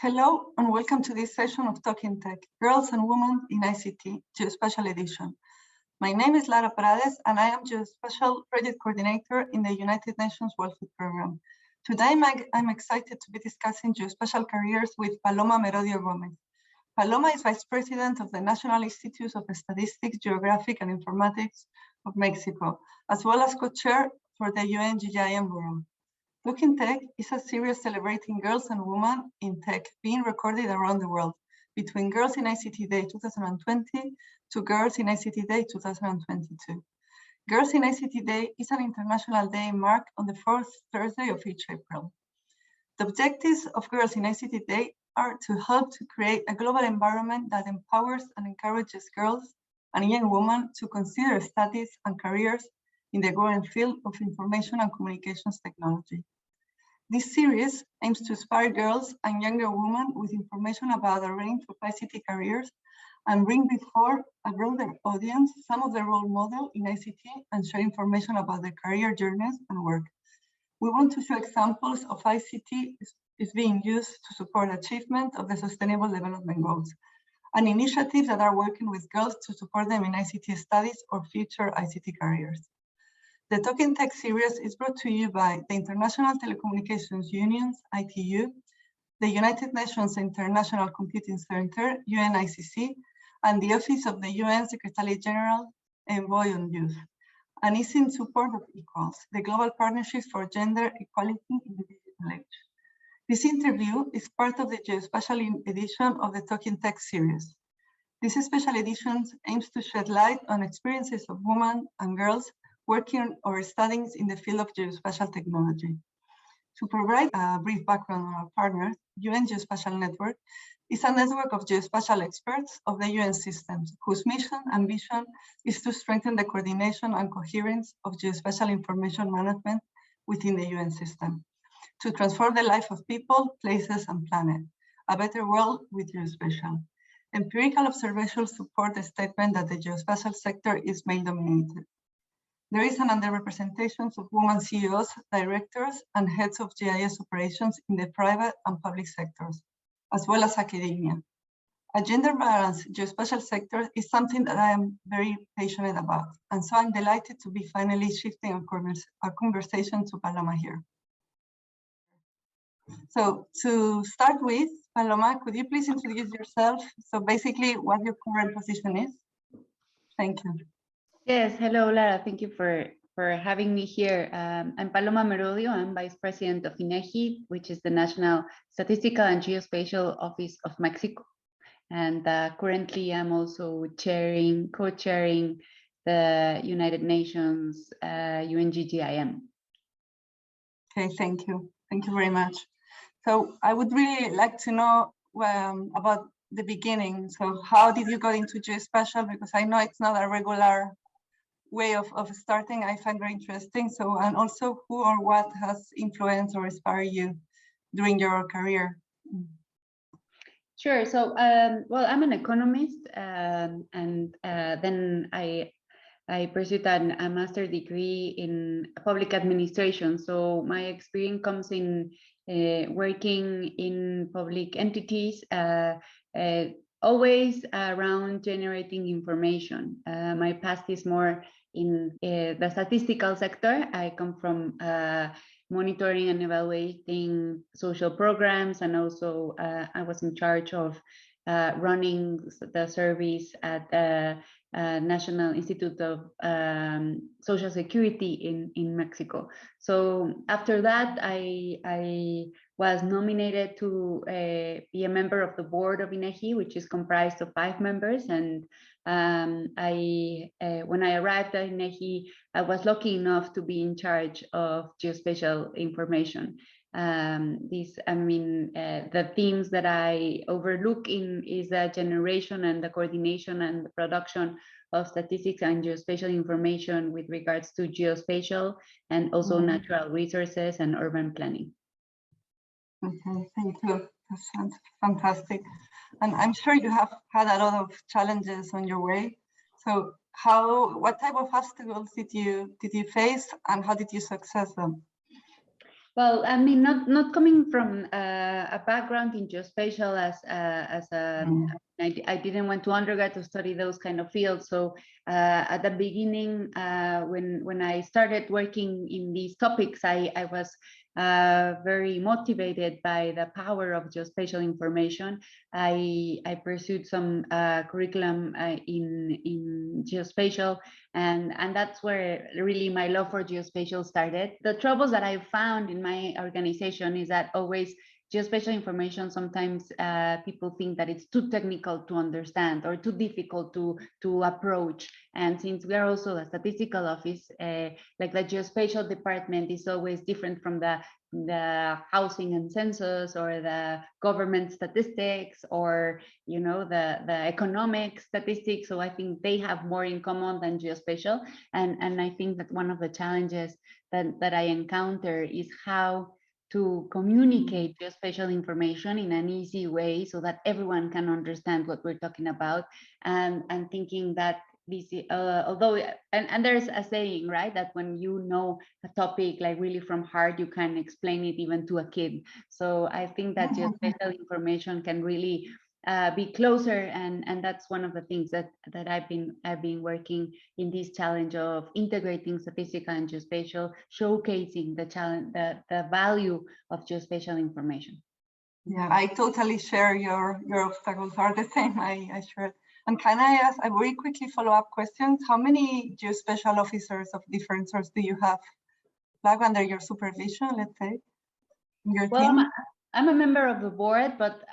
Hello and welcome to this session of Talking Tech, Girls and Women in ICT, Geospatial Edition. My name is Lara Prades and I am Geospatial Project Coordinator in the United Nations World Food Programme. Today I'm excited to be discussing geospatial careers with Paloma Merodio Gomez. Paloma is Vice President of the National Institutes of Statistics, Geographic and Informatics of Mexico, as well as co-chair for the UNGGIM Bureau. Talking Tech is a series celebrating girls and women in tech being recorded around the world, between Girls in ICT Day 2020 to Girls in ICT Day 2022. Girls in ICT Day is an international day marked on the fourth Thursday of each April. The objectives of Girls in ICT Day are to help to create a global environment that empowers and encourages girls and young women to consider studies and careers in the growing field of information and communications technology. This series aims to inspire girls and younger women with information about a range of ICT careers and bring before a broader audience some of the role models in ICT and share information about their career journeys and work. We want to show examples of ICT is being used to support achievement of the Sustainable Development Goals and initiatives that are working with girls to support them in ICT studies or future ICT careers. The Talking Tech series is brought to you by the International Telecommunications Unions, ITU, the United Nations International Computing Center, UNICC, and the Office of the UN Secretary General Envoy on Youth, and is in support of Equals, the global partnerships for gender equality in the digital age. This interview is part of the Geospatial edition of the Talking Tech series. This special edition aims to shed light on experiences of women and girls working or studying in the field of geospatial technology. To provide a brief background on our partner, UN Geospatial Network is a network of geospatial experts of the UN systems, whose mission and vision is to strengthen the coordination and coherence of geospatial information management within the UN system, to transform the life of people, places, and planet, a better world with geospatial. Empirical observations support the statement that the geospatial sector is male-dominated. There is an underrepresentation of women CEOs, directors, and heads of GIS operations in the private and public sectors, as well as academia. A gender-balanced geospatial sector is something that I am very passionate about, and so I'm delighted to be finally shifting our conversation to Paloma here. So to start with, Paloma, could you please introduce yourself? So basically what your current position is? Thank you. Yes, hello, Lara. Thank you for having me here. I'm Paloma Merodio. I'm Vice President of INEGI, which is the National Statistical and Geospatial Office of Mexico. And currently, I'm also co-chairing the United Nations UNGGIM. Okay, thank you. Thank you very much. So I would really like to know about the beginning. So how did you go into geospatial? Because I know it's not a regular way of starting. I find very interesting. So, and also who or what has influenced or inspired you during your career? Sure. So, well, I'm an economist, and then I pursued a master's degree in public administration. So my experience comes in working in public entities, always around generating information. My past is more in the statistical sector. I come from monitoring and evaluating social programs, and also I was in charge of running the service at the National Institute of Social Security in Mexico. So after that, I was nominated to be a member of the board of INEGI, which is comprised of 5 members. And when I arrived at INEGI, I was lucky enough to be in charge of geospatial information. The themes that I overlook is the generation and the coordination and the production of statistics and geospatial information with regards to geospatial and also natural resources and urban planning. Okay, thank you. That sounds fantastic. And I'm sure you have had a lot of challenges on your way. So what type of obstacles did you face, and how did you success them? Well, I mean, not coming from a background in geospatial I didn't went to undergrad to study those kind of fields. So at the beginning, when I started working in these topics, I was very motivated by the power of geospatial information. I pursued some curriculum in geospatial, and that's where really my love for geospatial started. The troubles that I found in my organization is that always geospatial information, sometimes people think that it's too technical to understand or too difficult to approach. And since we are also a statistical office, like the geospatial department is always different from the housing and census or the government statistics or the economic statistics. So I think they have more in common than geospatial. And I think that one of the challenges that I encounter is how to communicate geospatial information in an easy way so that everyone can understand what we're talking about, and thinking that this, although, and there's a saying, right, that when you know a topic like really from heart, you can explain it even to a kid. So I think that geospatial information can really be closer, and that's one of the things that I've been working in this challenge of integrating statistical and geospatial, showcasing the value of geospatial information. Yeah, I totally share your obstacles are the same. I share. And can I ask a very quickly follow-up question? How many geospatial officers of different sorts do you have, like under your supervision, let's say, in your team? I'm a member of the board, but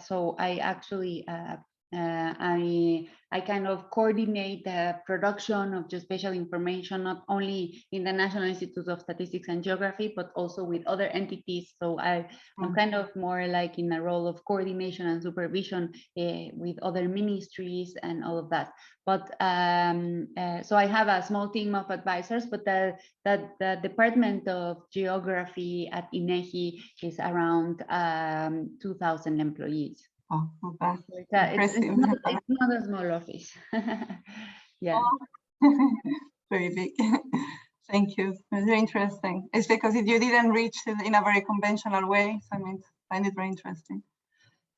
so I actually I kind of coordinate the production of geospatial information, not only in the National Institute of Statistics and Geography, but also with other entities. So I'm kind of more like in a role of coordination and supervision with other ministries and all of that. But so I have a small team of advisors, but the Department of Geography at INEGI is around 2,000 employees. Oh, that's it's not a small office. Yeah. Oh. Very big. Thank you. It's very interesting. It's because you didn't reach it in a very conventional way. So I find it very interesting.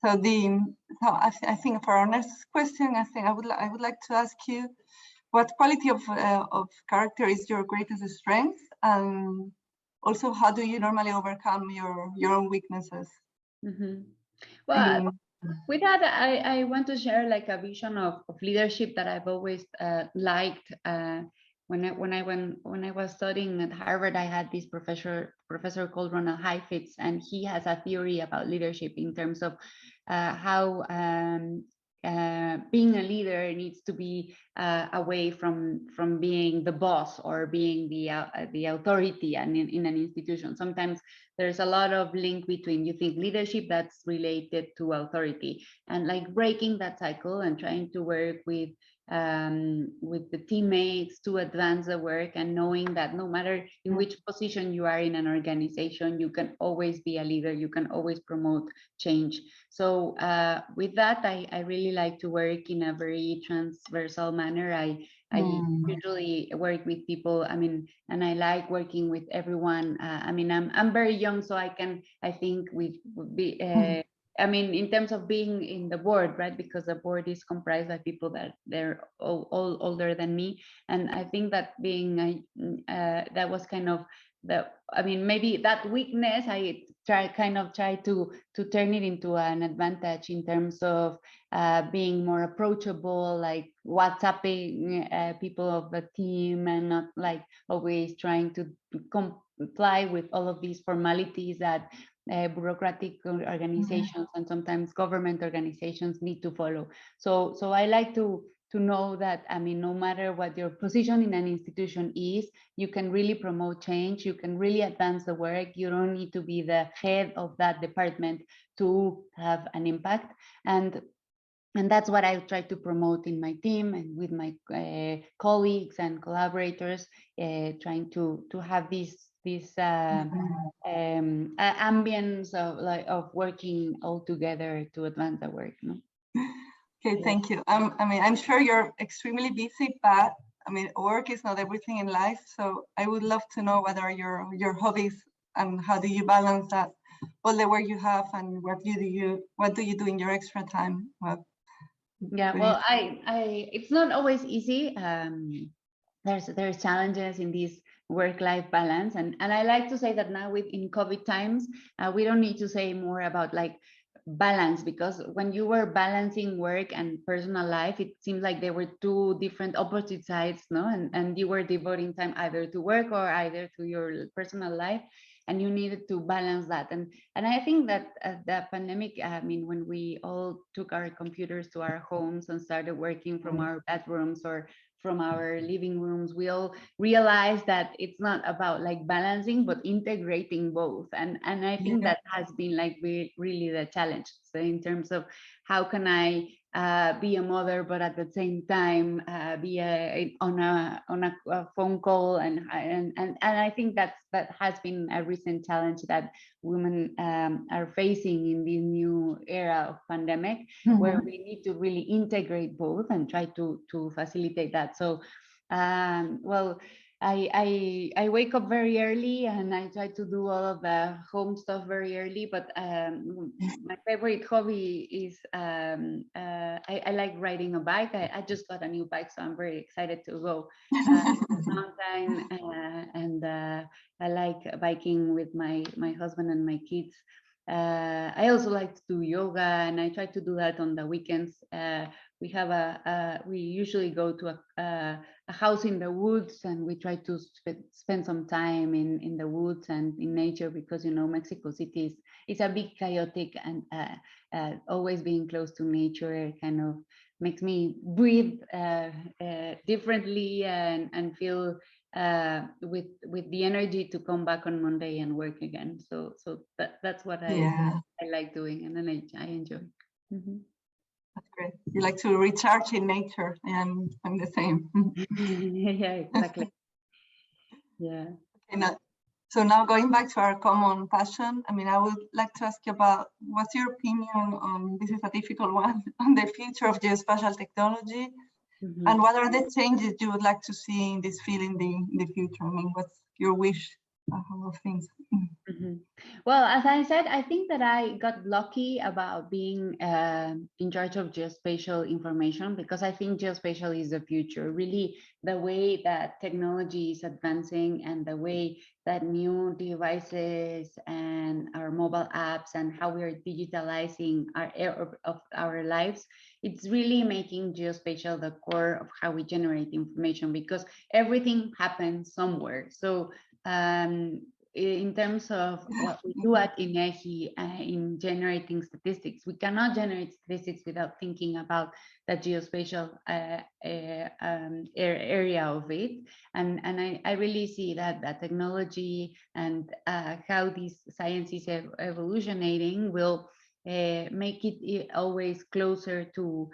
So I think for our next question, I would like to ask you, what quality of character is your greatest strength, and also how do you normally overcome your own weaknesses? Mm-hmm. Well, with that, I want to share like a vision of leadership that I've always liked. When I was studying at Harvard, I had this professor called Ronald Heifetz, and he has a theory about leadership in terms of how being a leader needs to be away from being the boss or being the authority and in an institution. Sometimes there's a lot of link between, you think, leadership that's related to authority, and like breaking that cycle and trying to work with the teammates to advance the work, and knowing that no matter in which position you are in an organization, you can always be a leader, you can always promote change. So with that, I really like to work in a very transversal manner. I usually work with people, and I like working with everyone. I'm very young, so I think in terms of being in the board, right? Because the board is comprised by people that they're all older than me. And I think that being, that was kind of maybe that weakness, I try to turn it into an advantage in terms of being more approachable, like WhatsApping people of the team, and not like always trying to comply with all of these formalities that bureaucratic organizations and sometimes government organizations need to follow. So I like to know that, no matter what your position in an institution is, you can really promote change, you can really advance the work. You don't need to be the head of that department to have an impact. And that's what I try to promote in my team and with my colleagues and collaborators, trying to have this ambience of working all together to advance the work. No? Okay, thank you. I'm sure you're extremely busy, but I mean, work is not everything in life. So I would love to know what are your hobbies and how do you balance that, all the work you have, and what do you do in your extra time? Yeah, well, it's not always easy. There's challenges in this work-life balance, and I like to say that now in COVID times, we don't need to say more about like balance, because when you were balancing work and personal life, it seemed like there were two different opposite sides, no? And you were devoting time either to work or either to your personal life, and you needed to balance that. And I think that the pandemic, I mean, when we all took our computers to our homes and started working from our bedrooms or from our living rooms, we all realized that it's not about like balancing, but integrating both. And I think that has been like really the challenge. So in terms of how can I be a mother, but at the same time be on a phone call, and I think that has been a recent challenge that women are facing in this new era of pandemic, where we need to really integrate both and try to facilitate that. So, well, I wake up very early and I try to do all of the home stuff very early, but my favorite hobby is I like riding a bike. I just got a new bike, so I'm very excited to go to the mountain, and I like biking with my husband and my kids. I also like to do yoga, and I try to do that on the weekends. We usually go to a house in the woods, and we try to spend some time in the woods and in nature, because Mexico City is a big chaotic, and always being close to nature kind of makes me breathe differently and feel with the energy to come back on Monday and work again. So that's what I like doing, and then I enjoy. That's great. You like to recharge in nature, and I'm the same. Yeah, exactly. Yeah. Okay, now going back to our common passion, I mean, I would like to ask you about what's your opinion on, this is a difficult one, on the future of geospatial technology, and what are the changes you would like to see in this field in the future? I mean, what's your wish of things? Well, as I said, I think that I got lucky about being in charge of geospatial information, because I think geospatial is the future. Really, the way that technology is advancing and the way that new devices and our mobile apps and how we're digitalizing our lives, it's really making geospatial the core of how we generate information, because everything happens somewhere. So in terms of what we do at INEGI in generating statistics, we cannot generate statistics without thinking about the geospatial area of it. And I really see that technology and how this science is evolutionating will make it always closer to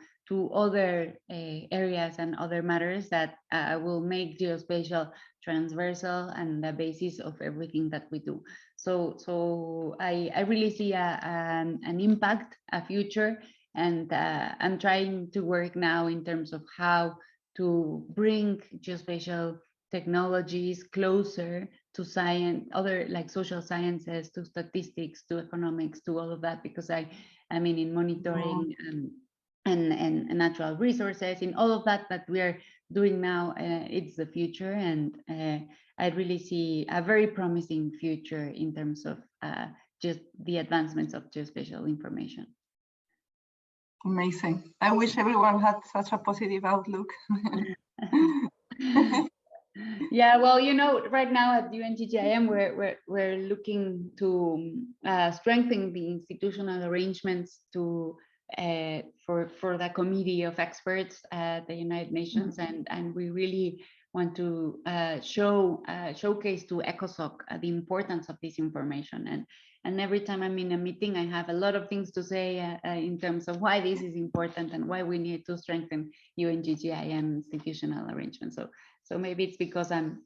other areas and other matters that will make geospatial transversal and the basis of everything that we do. So I really see an impact, a future, and I'm trying to work now in terms of how to bring geospatial technologies closer to science, other like social sciences, to statistics, to economics, to all of that, because I mean in monitoring and natural resources, in all of that we are doing now, it's the future, and I really see a very promising future in terms of just the advancements of geospatial information. Amazing. I wish everyone had such a positive outlook. Yeah, well, right now at UNGGIM, we're looking to strengthen the institutional arrangements to for the committee of experts at the United Nations, and we really want to showcase to ECOSOC the importance of this information. And every time I'm in a meeting, I have a lot of things to say in terms of why this is important and why we need to strengthen UNGGIM institutional arrangements. So maybe it's because I'm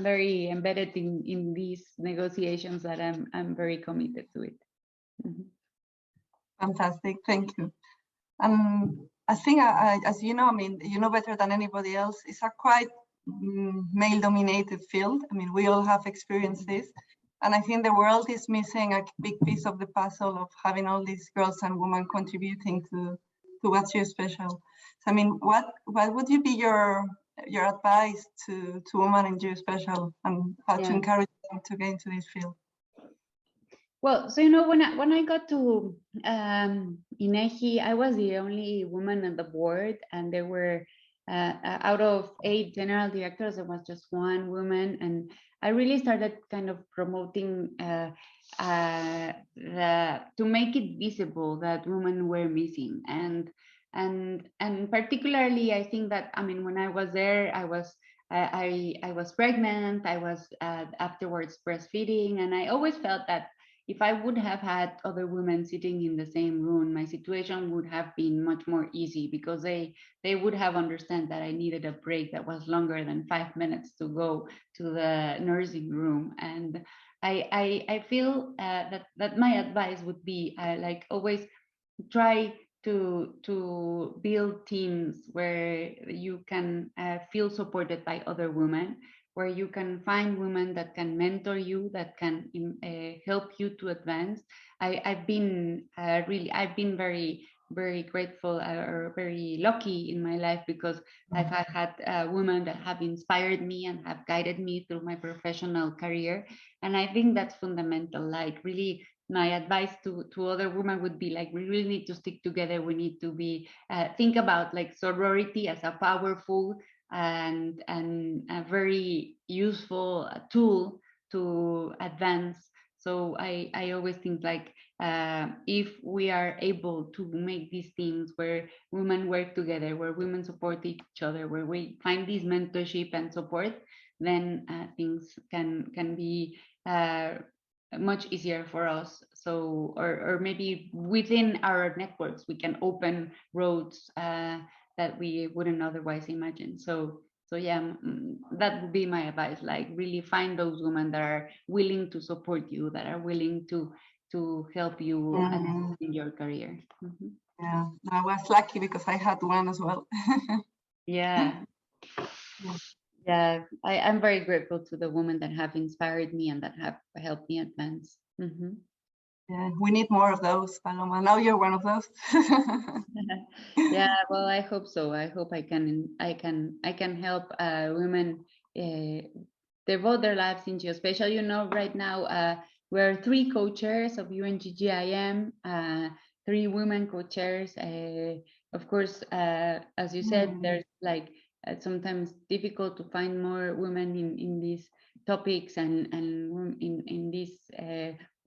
very embedded in these negotiations that I'm very committed to it. Fantastic, thank you. I think, as you know, I mean, you know better than anybody else, it's a quite male-dominated field. I mean, we all have experienced this. And I think the world is missing a big piece of the puzzle of having all these girls and women contributing to what's geospatial. So, I mean, what would you be your advice to women in geospatial and how to encourage them to get into this field? Well, so, you know, when I got to INEGI, I was the only woman on the board, and there were out of 8 general directors, there was just 1 woman, and I really started kind of promoting to make it visible that women were missing, and particularly, I think that, I mean, when I was there, I was pregnant, I was afterwards breastfeeding, and I always felt that if I would have had other women sitting in the same room, my situation would have been much more easy, because they would have understood that I needed a break that was longer than 5 minutes to go to the nursing room. And I feel that my advice would be like always try to build teams where you can feel supported by other women, where you can find women that can mentor you, that can help you to advance. I've been very, very grateful or very lucky in my life, because I've had women that have inspired me and have guided me through my professional career. And I think that's fundamental. Like, really, my advice to other women would be like, we really need to stick together. We need to be think about like sorority as a powerful and a very useful tool to advance. So I always think like if we are able to make these teams where women work together, where women support each other, where we find this mentorship and support, then things can be much easier for us. So, or maybe within our networks, we can open roads that we wouldn't otherwise imagine. So yeah, that would be my advice. Like, really find those women that are willing to support you, that are willing to help you in your career. Yeah, I was lucky because I had one as well. Yeah. Yeah, I'm very grateful to the women that have inspired me and that have helped me advance. Yeah, we need more of those, Paloma. Now you're one of those. Yeah, well, I hope so. I hope I can help women devote their lives in geospatial. You know, right now we're 3 co-chairs of UNGGIM, 3 women co-chairs. Of course, as you said, there's like sometimes difficult to find more women in these topics, and in this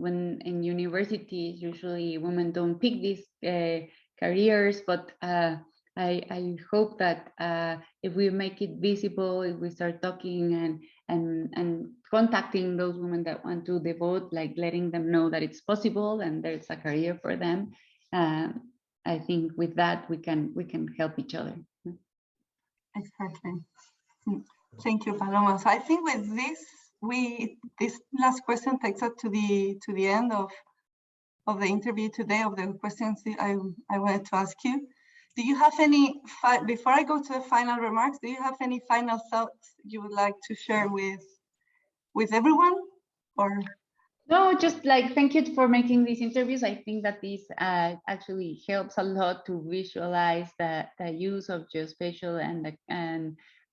when in universities usually women don't pick these careers, but I hope that if we make it visible, if we start talking and contacting those women that want to devote, like letting them know that it's possible and there's a career for them, I think with that we can help each other. Exactly. Thank you, Paloma. So I think with this, this last question takes us to the end of the interview today, of the questions I wanted to ask you. Do you have any, before I go to the final remarks, do you have any final thoughts you would like to share with everyone? Or no, just like, thank you for making these interviews. I think that this actually helps a lot to visualize the use of geospatial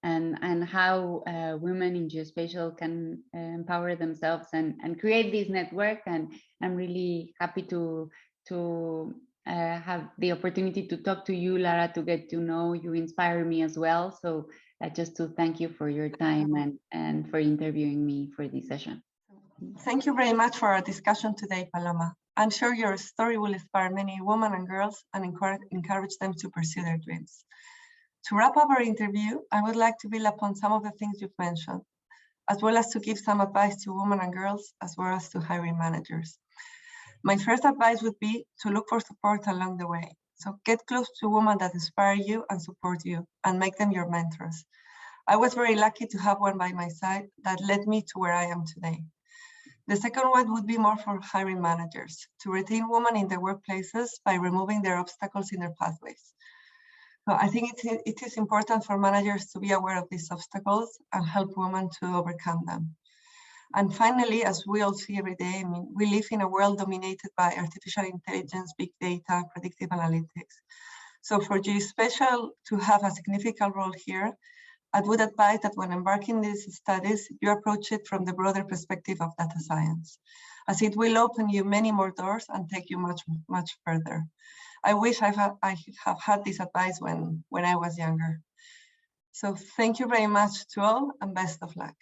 and how women in geospatial can empower themselves and create this network. And I'm really happy to have the opportunity to talk to you, Lara, to get to know you. Inspire me as well. So just to thank you for your time and for interviewing me for this session. Thank you very much for our discussion today, Paloma. I'm sure your story will inspire many women and girls and encourage them to pursue their dreams. To wrap up our interview, I would like to build upon some of the things you've mentioned, as well as to give some advice to women and girls, as well as to hiring managers. My first advice would be to look for support along the way. So get close to women that inspire you and support you, and make them your mentors. I was very lucky to have one by my side that led me to where I am today. The second one would be more for hiring managers, to retain women in their workplaces by removing their obstacles in their pathways. So I think it is important for managers to be aware of these obstacles and help women to overcome them. And finally, as we all see every day, I mean, we live in a world dominated by artificial intelligence, big data, predictive analytics. So for Geospatial to have a significant role here, I would advise that when embarking these studies, you approach it from the broader perspective of data science, as it will open you many more doors and take you much, much further. I wish I have had this advice when I was younger. So thank you very much to all and best of luck.